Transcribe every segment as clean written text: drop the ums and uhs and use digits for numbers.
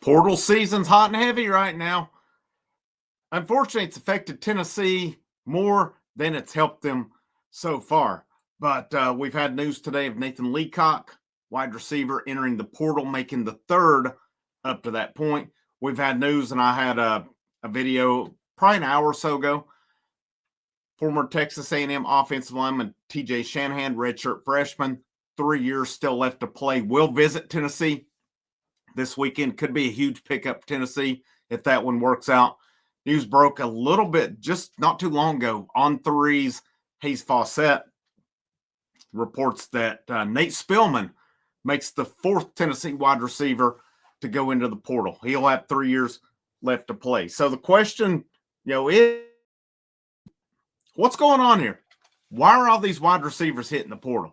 Portal season's hot and heavy right now. Unfortunately, it's affected Tennessee more than it's helped them so far. But we've had news today of Nathan Leacock, wide receiver, entering the portal, making the third up to that point. We've had news, and I had a video probably an hour or so ago. Former Texas A&M offensive lineman T.J. Shanahan, redshirt freshman, 3 years still left to play, will visit Tennessee this weekend. Could be a huge pickup for Tennessee if that one works out. News broke a little bit just not too long ago. On Three's Hayes Fawcett reports that Nate Spillman makes the fourth Tennessee wide receiver to go into the portal. He'll have 3 years left to play. So the question, is what's going on here? Why are all these wide receivers hitting the portal?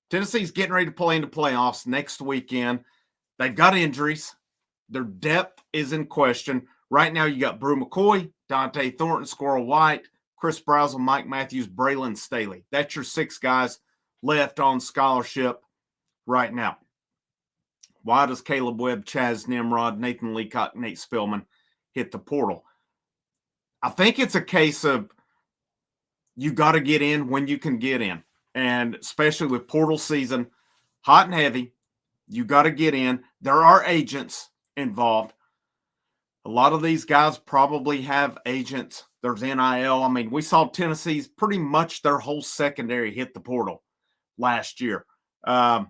Tennessee's getting ready to play into playoffs next weekend. They've got injuries. Their depth is in question. Right now, you got Brew McCoy, Dante Thornton, Squirrel White, Chris Brazel, Mike Matthews, Braylon Staley. That's your 6 guys left on scholarship right now. Why does Caleb Webb, Chaz Nimrod, Nathan Leacock, Nate Spillman hit the portal? I think it's a case of you got to get in when you can get in. And especially with portal season, hot and heavy, you got to get in. There are agents involved. A lot of these guys probably have agents. There's NIL. I mean, we saw Tennessee's pretty much their whole secondary hit the portal last year. I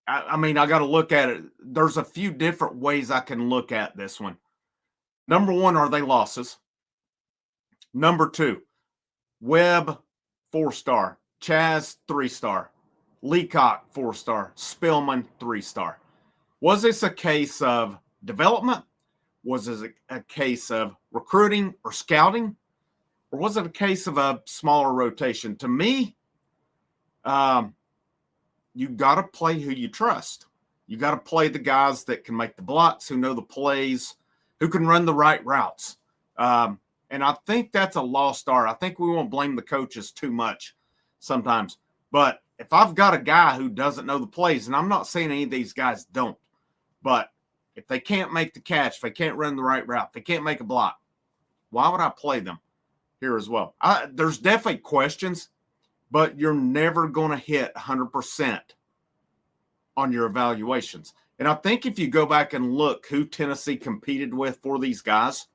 got to look at it. There's a few different ways I can look at this one. Number one, are they losses? Number two, Webb, 4-star. Chaz, 3-star. Leacock, 4-star. Spillman, 3-star. Was this a case of development? Was it a case of recruiting or scouting? Or was it a case of a smaller rotation? To me, you got to play who you trust. You got to play the guys that can make the blocks, who know the plays, who can run the right routes. And I think that's a lost art. I think we won't blame the coaches too much sometimes. But if I've got a guy who doesn't know the plays, and I'm not saying any of these guys don't, but if they can't make the catch, if they can't run the right route, if they can't make a block, why would I play them here as well? There's definitely questions, but you're never going to hit 100% on your evaluations. And I think if you go back and look who Tennessee competed with for these guys,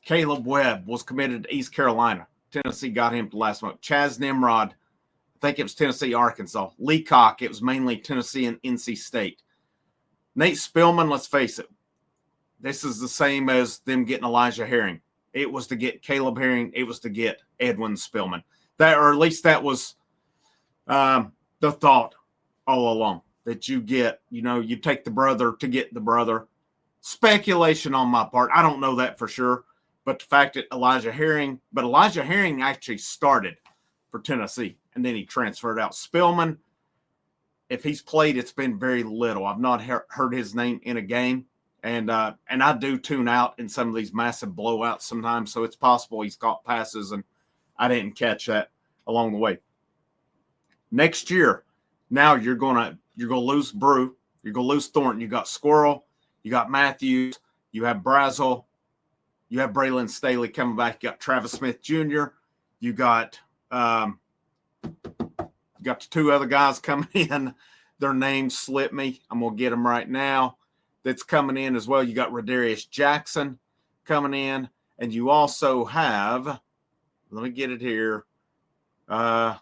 Caleb Webb was committed to East Carolina. Tennessee got him last month. Chaz Nimrod, I think it was Tennessee, Arkansas. Leacock, it was mainly Tennessee and NC State. Nate Spillman, let's face it, this is the same as them getting Elijah Herring. It was to get Caleb Herring. It was to get Edwin Spillman. Or at least that was the thought all along, that you get, you take the brother to get the brother. Speculation on my part. I don't know that for sure. But the fact that Elijah Herring actually started for Tennessee, and then he transferred out. Spillman, if he's played, it's been very little. I've not heard his name in a game, and I do tune out in some of these massive blowouts sometimes, so it's possible he's caught passes, and I didn't catch that along the way. Next year, now you're gonna lose Brew, you're gonna lose Thornton. You got Squirrel, you got Matthews, you have Brazel, you have Braylon Staley coming back. You got Travis Smith Jr. You got the 2 other guys coming in. Their names slip me. I'm going to get them right now. That's coming in as well. You got Rodarius Jackson coming in. And you also have, let me get it here. I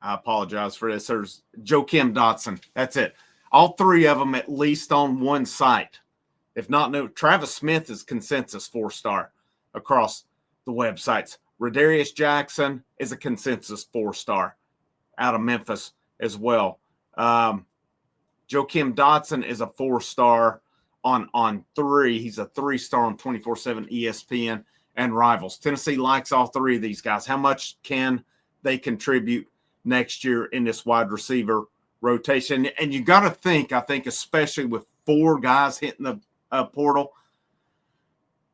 apologize for this. There's Joakim Dotson. That's it. All 3 of them at least on one site. If not, no, Travis Smith is consensus 4-star across the websites. Rodarius Jackson is a consensus 4-star out of Memphis as well. Joakim Dotson is a 4-star on 3. He's a 3-star on 24/7 ESPN and Rivals. Tennessee likes all 3 of these guys. How much can they contribute next year in this wide receiver rotation? And you got to think, I think, especially with 4 guys hitting the portal.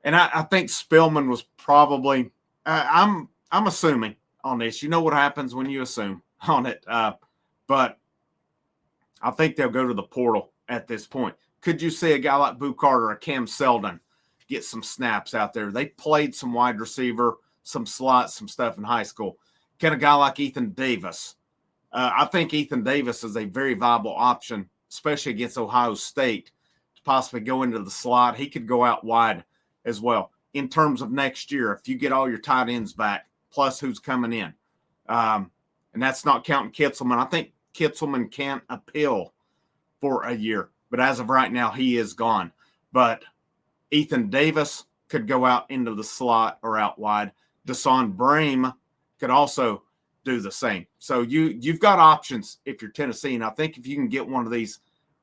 And I think Spillman was probably I'm assuming on this. You know what happens when you assume on it. But I think they'll go to the portal at this point. Could you see a guy like Boo Carter or Cam Seldon get some snaps out there? They played some wide receiver, some slots, some stuff in high school. Can a guy like Ethan Davis? I think Ethan Davis is a very viable option, especially against Ohio State, to possibly go into the slot. He could go out wide as well. In terms of next year, if you get all your tight ends back, plus who's coming in. And that's not counting Kitzelman. I think Kitzelman can't appeal for a year, but as of right now, he is gone. But Ethan Davis could go out into the slot or out wide. Deshaun Brame could also do the same. So you've got options if you're Tennessee, and I think if you can get one of these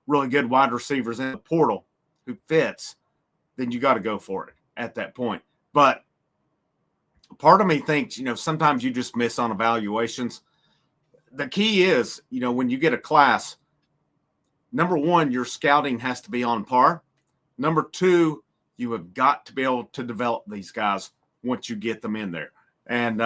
really good wide receivers in the portal who fits, then you got to go for it at that point. But part of me thinks, sometimes you just miss on evaluations. The key is, when you get a class, number one, your scouting has to be on par. Number two, you have got to be able to develop these guys once you get them in there. And,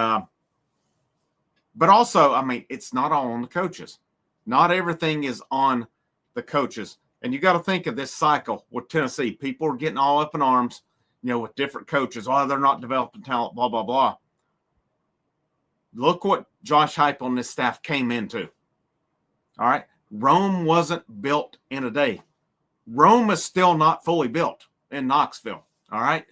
but also, it's not all on the coaches. Not everything is on the coaches. And you got to think of this cycle with Tennessee. People are getting all up in arms, with different coaches. Oh, they're not developing talent, blah, blah, blah. Look what Josh Heupel and his staff came into. All right. Rome wasn't built in a day. Rome is still not fully built in Knoxville. All right.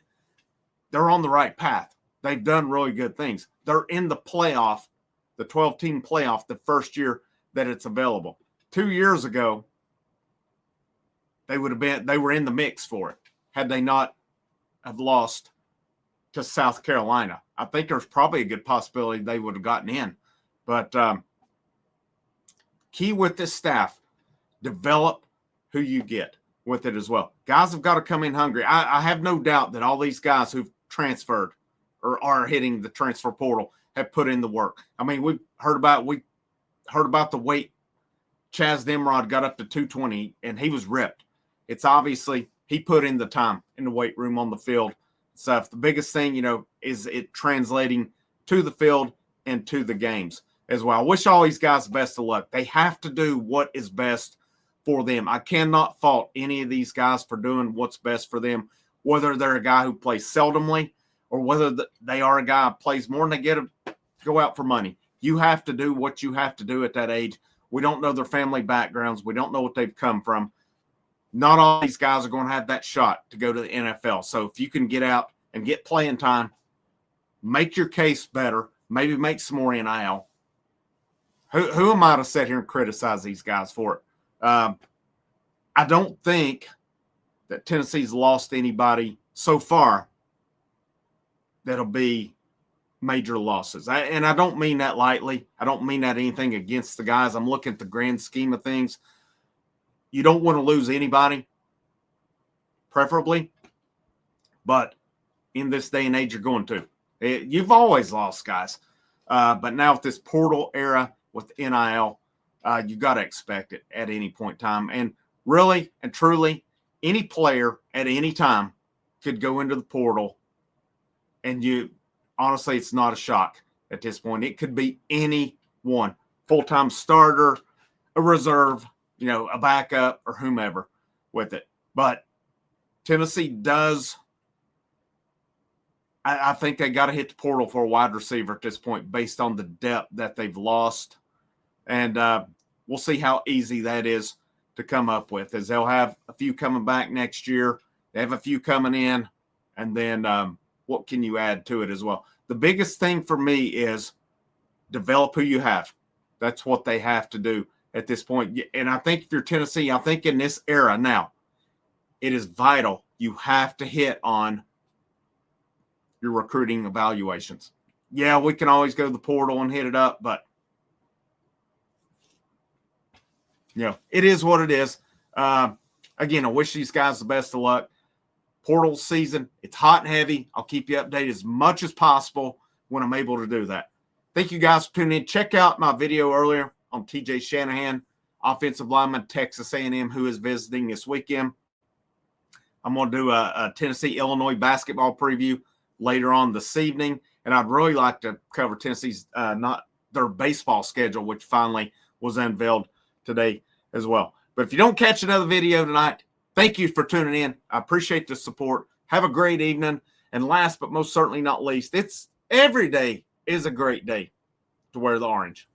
They're on the right path. They've done really good things. They're in the playoff, the 12-team playoff, the first year that it's available. 2 years ago, they were in the mix for it had they not have lost to South Carolina. I think there's probably a good possibility they would have gotten in. But key with this staff, develop who you get with it as well. Guys have got to come in hungry. I have no doubt that all these guys who've transferred or are hitting the transfer portal have put in the work. We heard about the weight. Chaz Nimrod got up to 220, and he was ripped. It's obviously he put in the time in the weight room on the field stuff. The biggest thing, is it translating to the field and to the games as well. I wish all these guys the best of luck. They have to do what is best for them. I cannot fault any of these guys for doing what's best for them, whether they're a guy who plays seldomly or whether they are a guy who plays more and they get to go out for money. You have to do what you have to do at that age. We don't know their family backgrounds. We don't know what they've come from. Not all these guys are going to have that shot to go to the NFL. So if you can get out and get playing time, make your case better, maybe make some more NIL. Who am I to sit here and criticize these guys for it? I don't think that Tennessee's lost anybody so far that'll be major losses. And I don't mean that lightly. I don't mean that anything against the guys. I'm looking at the grand scheme of things. You don't want to lose anybody, preferably. But in this day and age, you're going to. You've always lost guys. But now with this portal era, with NIL, you got to expect it at any point in time. And really and truly, any player at any time could go into the portal. And honestly, it's not a shock at this point. It could be anyone, full-time starter, a reserve, a backup or whomever with it. But Tennessee does, I think they got to hit the portal for a wide receiver at this point based on the depth that they've lost. And we'll see how easy that is to come up with, as they'll have a few coming back next year. They have a few coming in. And then what can you add to it as well? The biggest thing for me is develop who you have. That's what they have to do at this point. And I think if you're Tennessee, I think in this era now, it is vital. You have to hit on your recruiting evaluations. Yeah, we can always go to the portal and hit it up, but it is what it is. Again, I wish these guys the best of luck. Portal season, it's hot and heavy. I'll keep you updated as much as possible when I'm able to do that. Thank you guys for tuning in. Check out my video earlier on TJ Shanahan, offensive lineman, Texas A&M, who is visiting this weekend. I'm going to do a Tennessee-Illinois basketball preview later on this evening, and I'd really like to cover Tennessee's not their baseball schedule, which finally was unveiled today as well. But if you don't catch another video tonight, thank you for tuning in. I appreciate the support. Have a great evening. And last but most certainly not least, it's every day is a great day to wear the orange.